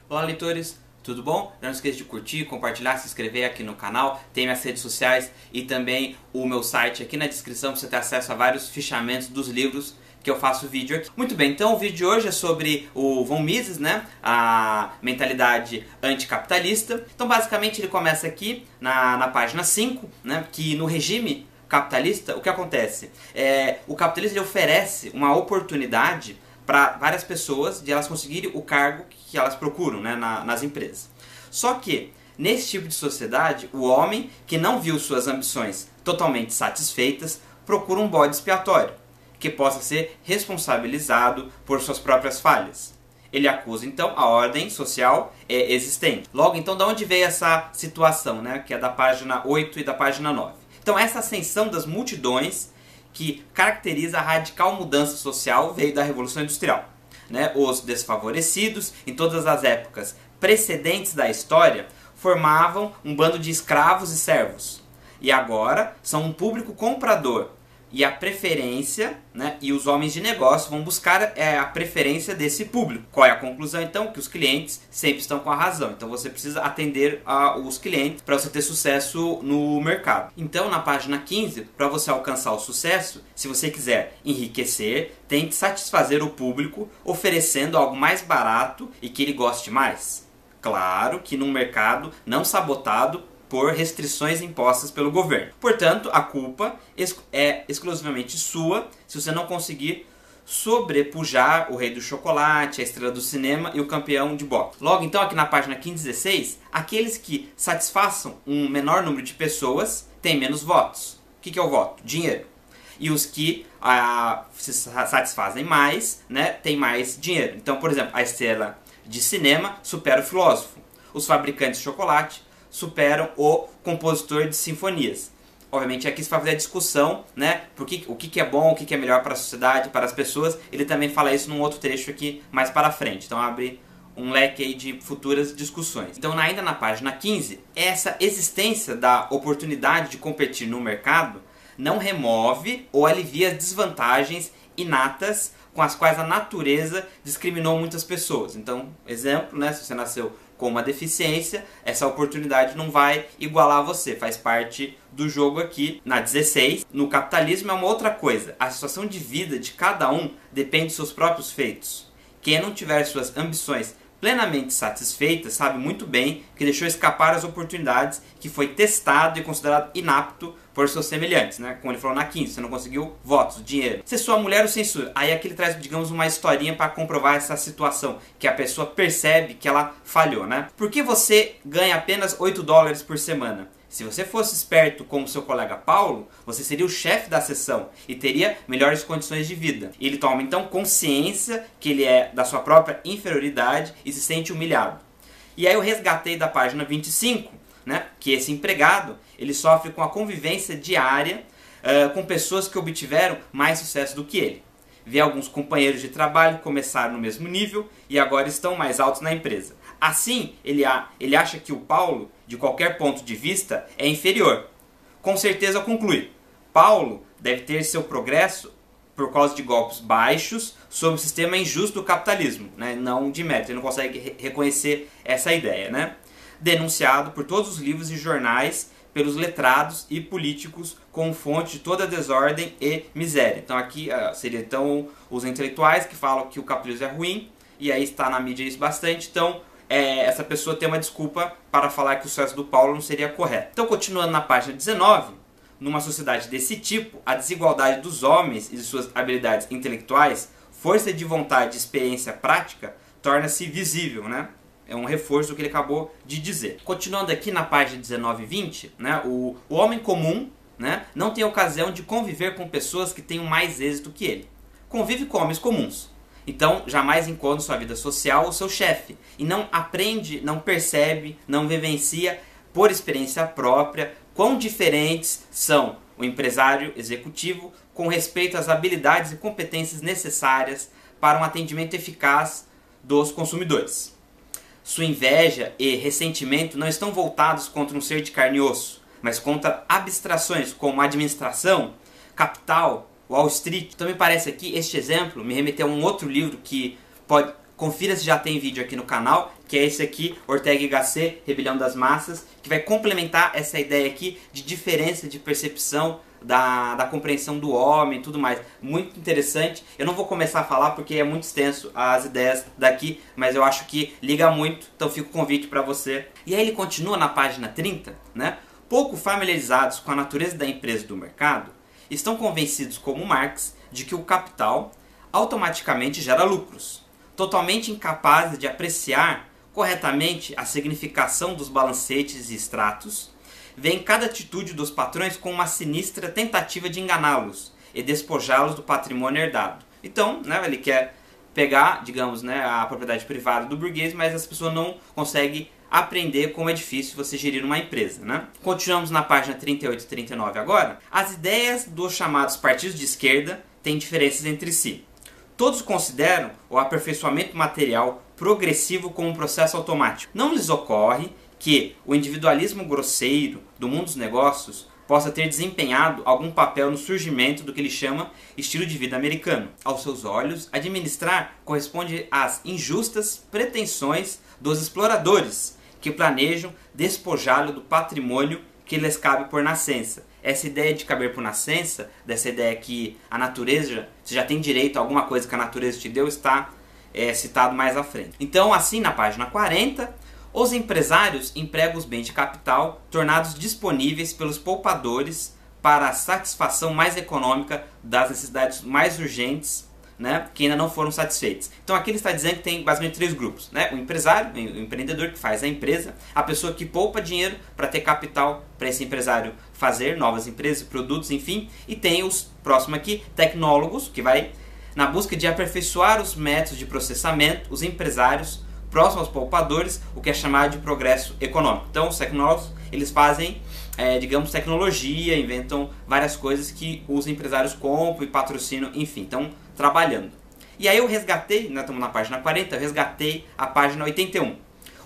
Olá, leitores, tudo bom? Não esqueça de curtir, compartilhar, se inscrever aqui no canal. Tem minhas redes sociais e também o meu site aqui na descrição para você ter acesso a vários fichamentos dos livros que eu faço vídeo aqui. Muito bem, então o vídeo de hoje é sobre o von Mises, né? A mentalidade anticapitalista. Então basicamente ele começa aqui na página 5, né? Que no regime capitalista, o que acontece? O capitalismo ele oferece uma oportunidade para várias pessoas de elas conseguirem o cargo que elas procuram, né, nas empresas. Só que, nesse tipo de sociedade, o homem que não viu suas ambições totalmente satisfeitas procura um bode expiatório, que possa ser responsabilizado por suas próprias falhas. Ele acusa, então, a ordem social existente. Logo, então, de onde veio essa situação, né, que é da página 8 e da página 9? Então, essa ascensão das multidões que caracteriza a radical mudança social veio da Revolução Industrial. Né? Os desfavorecidos, em todas as épocas precedentes da história, formavam um bando de escravos e servos. E agora são um público comprador. E a preferência, né, e os homens de negócio vão buscar a preferência desse público. Qual é a conclusão, então? Que os clientes sempre estão com a razão. Então você precisa atender os clientes para você ter sucesso no mercado. Então, na página 15, para você alcançar o sucesso, se você quiser enriquecer, tem que satisfazer o público oferecendo algo mais barato e que ele goste mais. Claro que num mercado não sabotado por restrições impostas pelo governo. Portanto, a culpa é exclusivamente sua se você não conseguir sobrepujar o rei do chocolate, a estrela do cinema e o campeão de boxe. Logo, então, aqui na página 15 e 16, aqueles que satisfaçam um menor número de pessoas têm menos votos. O que é o voto? Dinheiro. E os que se satisfazem mais, né, têm mais dinheiro. Então, por exemplo, a estrela de cinema supera o filósofo. Os fabricantes de chocolate superam o compositor de sinfonias. Obviamente aqui se vai fazer a discussão, né, o que é bom, o que é melhor para a sociedade, para as pessoas. Ele também fala isso num outro trecho aqui mais para frente. Então abre um leque aí de futuras discussões. Então ainda na página 15, essa existência da oportunidade de competir no mercado não remove ou alivia as desvantagens inatas com as quais a natureza discriminou muitas pessoas. Então, exemplo, né, se você nasceu com uma deficiência, essa oportunidade não vai igualar você, faz parte do jogo aqui. Na 16, no capitalismo é uma outra coisa. A situação de vida de cada um depende dos seus próprios feitos. Quem não tiver suas ambições plenamente satisfeitas sabe muito bem que deixou escapar as oportunidades, que foi testado e considerado inapto por seus semelhantes, né? Como ele falou na 15, você não conseguiu votos, dinheiro. Se sua mulher o censura, aí aqui ele traz, digamos, uma historinha para comprovar essa situação, que a pessoa percebe que ela falhou, né? Por que você ganha apenas $8 por semana? Se você fosse esperto como seu colega Paulo, você seria o chefe da seção e teria melhores condições de vida. Ele toma então consciência que ele é da sua própria inferioridade e se sente humilhado. E aí eu resgatei da página 25, né, que esse empregado ele sofre com a convivência diária com pessoas que obtiveram mais sucesso do que ele. Vê alguns companheiros de trabalho começaram no mesmo nível e agora estão mais altos na empresa. Assim, ele acha que o Paulo, de qualquer ponto de vista, é inferior. Com certeza conclui: Paulo deve ter seu progresso por causa de golpes baixos sob o sistema injusto do capitalismo, né? Não de mérito, ele não consegue reconhecer essa ideia, né? Denunciado por todos os livros e jornais, pelos letrados e políticos como fonte de toda desordem e miséria. Então aqui seria então os intelectuais que falam que o capitalismo é ruim, e aí está na mídia isso bastante, então essa pessoa tem uma desculpa para falar que o sucesso do Paulo não seria correto. Então, continuando na página 19, numa sociedade desse tipo, a desigualdade dos homens e de suas habilidades intelectuais, força de vontade e experiência prática, torna-se visível, né? É um reforço do que ele acabou de dizer. Continuando aqui na página 19 e 20, né, o homem comum, né, não tem ocasião de conviver com pessoas que tenham mais êxito que ele. Convive com homens comuns. Então, jamais encontra sua vida social o seu chefe. E não aprende, não percebe, não vivencia por experiência própria quão diferentes são o empresário executivo com respeito às habilidades e competências necessárias para um atendimento eficaz dos consumidores. Sua inveja e ressentimento não estão voltados contra um ser de carne e osso, mas contra abstrações como administração, capital, Wall Street. Então me parece aqui, este exemplo me remeteu a um outro livro que confira se já tem vídeo aqui no canal, que é esse aqui, Ortega y Gasset, Rebelião das Massas, que vai complementar essa ideia aqui de diferença de percepção da compreensão do homem e tudo mais. Muito interessante. Eu não vou começar a falar porque é muito extenso as ideias daqui, mas eu acho que liga muito, então fica o convite para você. E aí ele continua na página 30, né? Pouco familiarizados com a natureza da empresa e do mercado, estão convencidos, como Marx, de que o capital automaticamente gera lucros. Totalmente incapazes de apreciar corretamente a significação dos balancetes e extratos, veem cada atitude dos patrões como uma sinistra tentativa de enganá-los e despojá-los do patrimônio herdado. Então, né, ele quer pegar, digamos, né, a propriedade privada do burguês, mas as pessoas não conseguem aprender como é difícil você gerir uma empresa, né? Continuamos na página 38 e 39 agora. As ideias dos chamados partidos de esquerda têm diferenças entre si. Todos consideram o aperfeiçoamento material progressivo como um processo automático. Não lhes ocorre que o individualismo grosseiro do mundo dos negócios possa ter desempenhado algum papel no surgimento do que ele chama estilo de vida americano. Aos seus olhos, administrar corresponde às injustas pretensões dos exploradores que planejam despojá-lo do patrimônio que lhes cabe por nascença. Essa ideia de caber por nascença, dessa ideia que a natureza, você já tem direito a alguma coisa que a natureza te deu, está citado mais à frente. Então, assim, na página 40, os empresários empregam os bens de capital tornados disponíveis pelos poupadores para a satisfação mais econômica das necessidades mais urgentes, né, que ainda não foram satisfeitas. Então aqui ele está dizendo que tem basicamente três grupos, né? O empresário, o empreendedor que faz a empresa, a pessoa que poupa dinheiro para ter capital para esse empresário fazer novas empresas, produtos, enfim, e tem os próximos aqui, tecnólogos, que vai na busca de aperfeiçoar os métodos de processamento, os empresários próximos aos poupadores, o que é chamado de progresso econômico. Então os tecnólogos, eles fazem digamos, tecnologia, inventam várias coisas que os empresários compram e patrocinam, enfim, estão trabalhando. E aí eu resgatei, nós estamos na página 40, eu resgatei a página 81.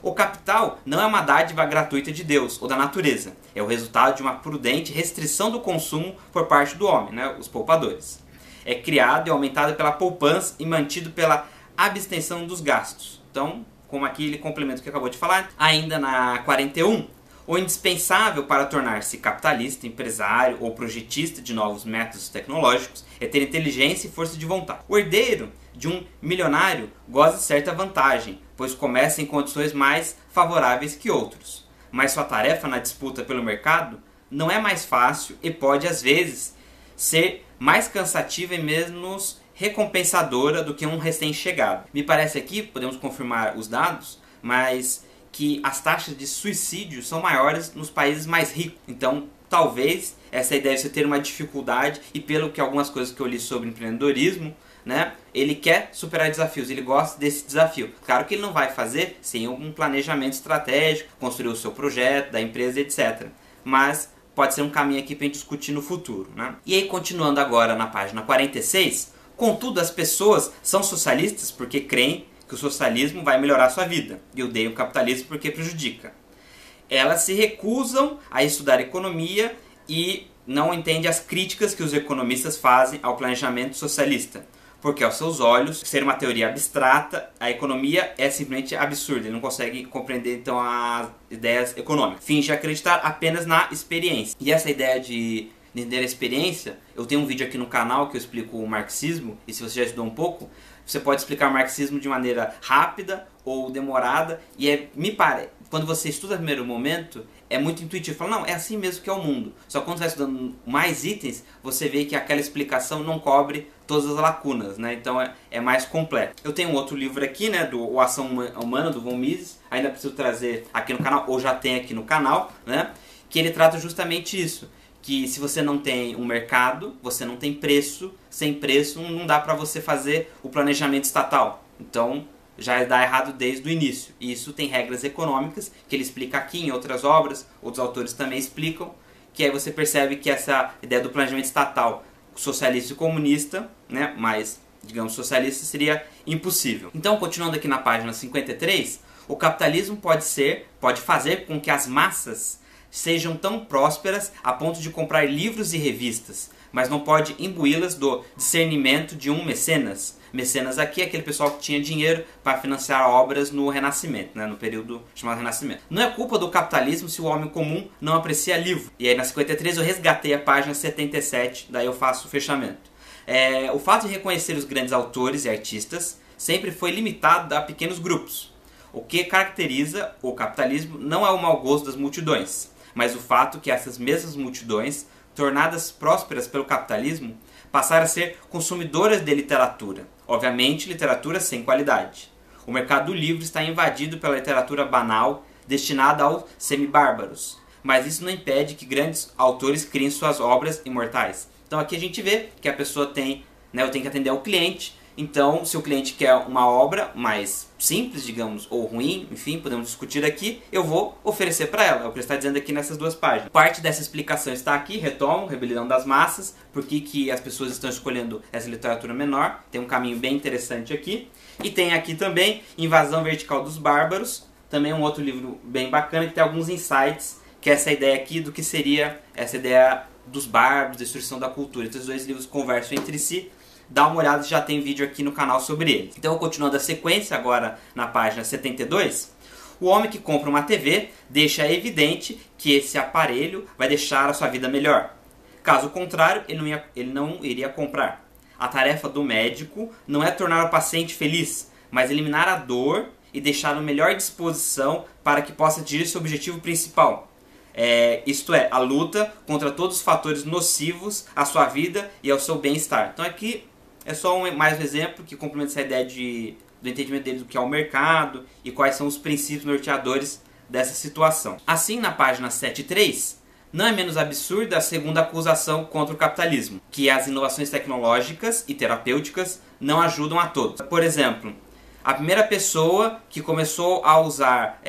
O capital não é uma dádiva gratuita de Deus ou da natureza, é o resultado de uma prudente restrição do consumo por parte do homem, né, os poupadores. É criado e aumentado pela poupança e mantido pela abstenção dos gastos. Então, como aqui ele complementa o que acabou de falar, ainda na 41, o indispensável para tornar-se capitalista, empresário ou projetista de novos métodos tecnológicos é ter inteligência e força de vontade. O herdeiro de um milionário goza de certa vantagem, pois começa em condições mais favoráveis que outros. Mas sua tarefa na disputa pelo mercado não é mais fácil e pode, às vezes, ser mais cansativa e menos recompensadora do que um recém-chegado. Me parece aqui, podemos confirmar os dados, mas que as taxas de suicídio são maiores nos países mais ricos. Então, talvez essa ideia de você ter uma dificuldade, e pelo que algumas coisas que eu li sobre empreendedorismo, né, ele quer superar desafios, ele gosta desse desafio. Claro que ele não vai fazer sem um planejamento estratégico, construir o seu projeto, da empresa, etc. Mas pode ser um caminho aqui para a gente discutir no futuro, né? E aí, continuando agora na página 46, contudo, as pessoas são socialistas porque creem que o socialismo vai melhorar a sua vida e odeiam o capitalismo porque prejudica. Elas se recusam a estudar economia e não entendem as críticas que os economistas fazem ao planejamento socialista, porque aos seus olhos, ser uma teoria abstrata, a economia é simplesmente absurda, ele não consegue compreender então as ideias econômicas. Finge acreditar apenas na experiência. E essa ideia de entender a experiência, eu tenho um vídeo aqui no canal que eu explico o marxismo, e se você já estudou um pouco, você pode explicar o marxismo de maneira rápida ou demorada, e me parece, quando você estuda no primeiro momento, é muito intuitivo. Fala, não, é assim mesmo que é o mundo. Só que quando você vai estudando mais itens, você vê que aquela explicação não cobre todas as lacunas, né? Então é mais completo. Eu tenho um outro livro aqui, né, do O Ação Humana, do Von Mises, ainda preciso trazer aqui no canal, ou já tem aqui no canal, né, que ele trata justamente isso. Que se você não tem um mercado, você não tem preço, sem preço não dá para você fazer o planejamento estatal. Então já dá errado desde o início. E isso tem regras econômicas que ele explica aqui em outras obras, outros autores também explicam, que aí você percebe que essa ideia do planejamento estatal socialista e comunista, né, mas digamos socialista, seria impossível. Então, continuando aqui na página 53, o capitalismo pode fazer com que as massas sejam tão prósperas a ponto de comprar livros e revistas, mas não pode imbuí-las do discernimento de um mecenas. Mecenas aqui é aquele pessoal que tinha dinheiro para financiar obras no Renascimento, né, no período chamado Renascimento. Não é culpa do capitalismo se o homem comum não aprecia livro. E aí na 53 eu resgatei a página 77, daí eu faço o fechamento. O fato de reconhecer os grandes autores e artistas sempre foi limitado a pequenos grupos. O que caracteriza o capitalismo não é o mau gosto das multidões, mas o fato que essas mesmas multidões, tornadas prósperas pelo capitalismo, passaram a ser consumidoras de literatura. Obviamente, literatura sem qualidade. O mercado do livro está invadido pela literatura banal, destinada aos semibárbaros. Mas isso não impede que grandes autores criem suas obras imortais. Então aqui a gente vê que a pessoa tem, né, eu tenho que atender ao cliente. Então, se o cliente quer uma obra mais simples, digamos, ou ruim, enfim, podemos discutir aqui, eu vou oferecer para ela. É o que ele está dizendo aqui nessas duas páginas. Parte dessa explicação está aqui, retomo, Rebelião das Massas, por que as pessoas estão escolhendo essa literatura menor. Tem um caminho bem interessante aqui. E tem aqui também Invasão Vertical dos Bárbaros, também um outro livro bem bacana, que tem alguns insights, que é essa ideia aqui do que seria essa ideia dos bárbaros, destruição da cultura. Então, os dois livros conversam entre si. Dá uma olhada, já tem vídeo aqui no canal sobre ele. Então, continuando a sequência, agora na página 72, o homem que compra uma TV deixa evidente que esse aparelho vai deixar a sua vida melhor. Caso contrário, ele não iria comprar. A tarefa do médico não é tornar o paciente feliz, mas eliminar a dor e deixá-lo em melhor disposição para que possa atingir seu objetivo principal. Isto é, a luta contra todos os fatores nocivos à sua vida e ao seu bem-estar. Então aqui é só mais um exemplo que complementa essa ideia do entendimento dele do que é o mercado e quais são os princípios norteadores dessa situação. Assim, na página 7.3, não é menos absurda a segunda acusação contra o capitalismo, que as inovações tecnológicas e terapêuticas não ajudam a todos. Por exemplo, a primeira pessoa que começou a usar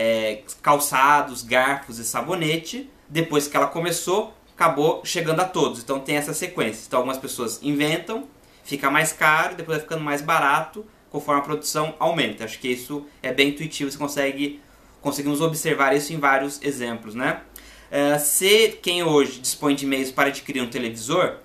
calçados, garfos e sabonete, depois que ela começou, acabou chegando a todos. Então tem essa sequência. Então algumas pessoas inventam, fica mais caro, depois vai ficando mais barato, conforme a produção aumenta. Acho que isso é bem intuitivo, conseguimos observar isso em vários exemplos, né? Se quem hoje dispõe de meios para adquirir um televisor,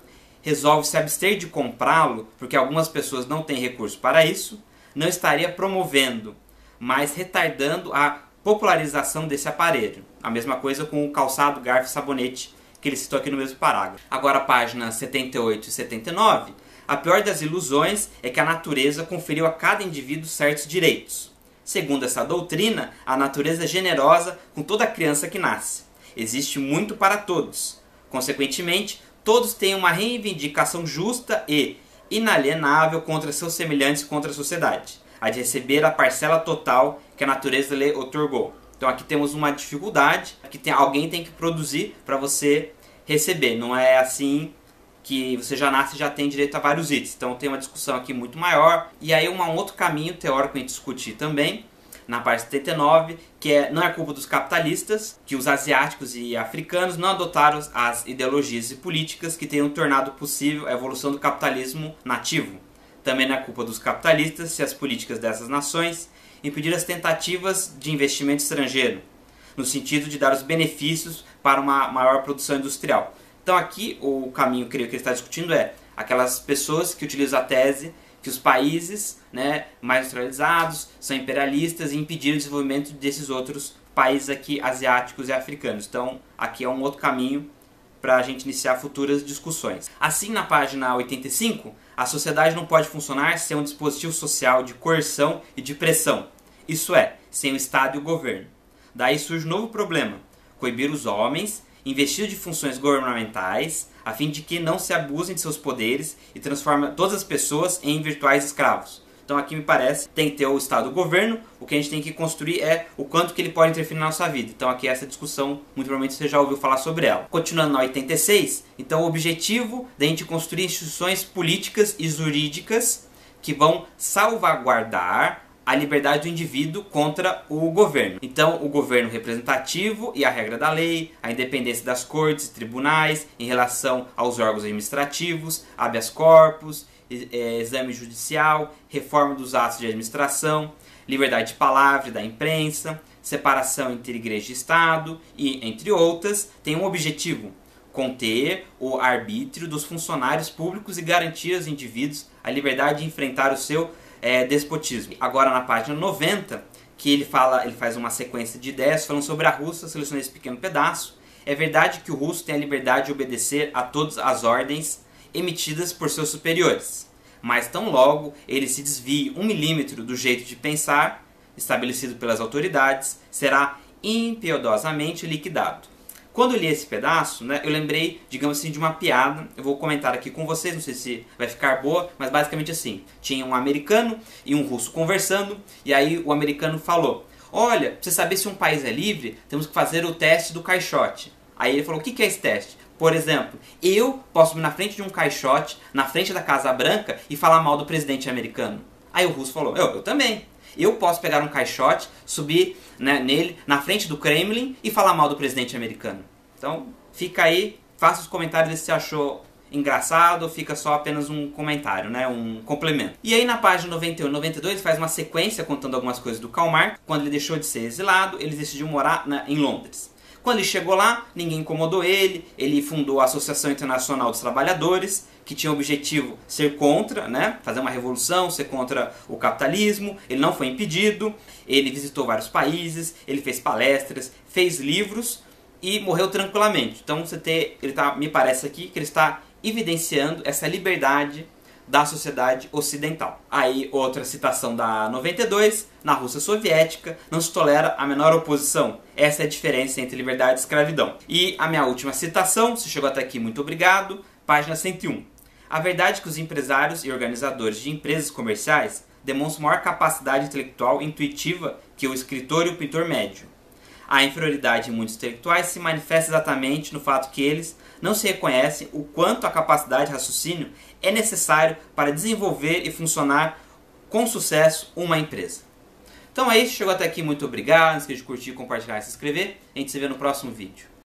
resolve se abster de comprá-lo, porque algumas pessoas não têm recurso para isso, não estaria promovendo, mas retardando a popularização desse aparelho. A mesma coisa com o calçado, garfo e sabonete, que ele citou aqui no mesmo parágrafo. Agora, páginas 78 e 79, a pior das ilusões é que a natureza conferiu a cada indivíduo certos direitos. Segundo essa doutrina, a natureza é generosa com toda criança que nasce. Existe muito para todos. Consequentemente, todos têm uma reivindicação justa e inalienável contra seus semelhantes e contra a sociedade, a de receber a parcela total que a natureza lhe outorgou. Então aqui temos uma dificuldade, aqui alguém tem que produzir para você receber. Não é assim que você já nasce e já tem direito a vários itens. Então tem uma discussão aqui muito maior. E aí um outro caminho teórico que a gente discutir também, na parte 79, que não é culpa dos capitalistas, que os asiáticos e africanos não adotaram as ideologias e políticas que tenham tornado possível a evolução do capitalismo nativo. Também não é culpa dos capitalistas se as políticas dessas nações impediram as tentativas de investimento estrangeiro, no sentido de dar os benefícios para uma maior produção industrial. Então aqui o caminho que ele está discutindo é aquelas pessoas que utilizam a tese que os países, né, mais industrializados são imperialistas e impediram o desenvolvimento desses outros países aqui asiáticos e africanos. Então aqui é um outro caminho para a gente iniciar futuras discussões. Assim, na página 85, a sociedade não pode funcionar sem um dispositivo social de coerção e de pressão. Isso é, sem o Estado e o governo. Daí surge um novo problema: coibir os homens, investir de funções governamentais, a fim de que não se abusem de seus poderes e transformem todas as pessoas em virtuais escravos. Então aqui me parece, tem que ter o Estado e o governo, o que a gente tem que construir é o quanto que ele pode interferir na nossa vida. Então aqui essa discussão, muito provavelmente você já ouviu falar sobre ela. Continuando na 86, então o objetivo da gente construir instituições políticas e jurídicas que vão salvaguardar a liberdade do indivíduo contra o governo. Então, o governo representativo e a regra da lei, a independência das cortes e tribunais em relação aos órgãos administrativos, habeas corpus, exame judicial, reforma dos atos de administração, liberdade de palavra e da imprensa, separação entre igreja e Estado e, entre outras, tem um objetivo: conter o arbítrio dos funcionários públicos e garantir aos indivíduos a liberdade de enfrentar o seu despotismo. Agora na página 90, que ele faz uma sequência de ideias falando sobre a Rússia, selecionei esse pequeno pedaço. É verdade que o russo tem a liberdade de obedecer a todas as ordens emitidas por seus superiores, mas tão logo ele se desvie 1 milímetro do jeito de pensar estabelecido pelas autoridades, será impiedosamente liquidado. Quando eu li esse pedaço, eu lembrei, digamos assim, de uma piada. Eu vou comentar aqui com vocês, não sei se vai ficar boa, mas basicamente assim. Tinha um americano e um russo conversando, e aí o americano falou: olha, pra você saber se um país é livre, temos que fazer o teste do caixote. Aí ele falou: o que é esse teste? Por exemplo, eu posso ir na frente de um caixote, na frente da Casa Branca, e falar mal do presidente americano. Aí o russo falou: eu também. Eu posso pegar um caixote, subir nele, na frente do Kremlin e falar mal do presidente americano. Então, fica aí, faça os comentários se você achou engraçado ou fica só apenas um comentário, um complemento. E aí na página 91 e 92 ele faz uma sequência contando algumas coisas do Karl Marx. Quando ele deixou de ser exilado, ele decidiu morar em Londres. Quando ele chegou lá, ninguém incomodou ele fundou a Associação Internacional dos Trabalhadores, que tinha o objetivo ser contra, fazer uma revolução, ser contra o capitalismo. Ele não foi impedido, ele visitou vários países, ele fez palestras, fez livros e morreu tranquilamente. Então me parece aqui que ele está evidenciando essa liberdade da sociedade ocidental. Aí outra citação da 92, na Rússia soviética não se tolera a menor oposição. Essa é a diferença entre liberdade e escravidão. E a minha última citação, se chegou até aqui, muito obrigado, página 101. A verdade é que os empresários e organizadores de empresas comerciais demonstram maior capacidade intelectual e intuitiva que o escritor e o pintor médio. A inferioridade em muitos intelectuais se manifesta exatamente no fato que eles não se reconhecem o quanto a capacidade de raciocínio é necessário para desenvolver e funcionar com sucesso uma empresa. Então é isso, chegou até aqui, muito obrigado, não esqueça de curtir, compartilhar e se inscrever. A gente se vê no próximo vídeo.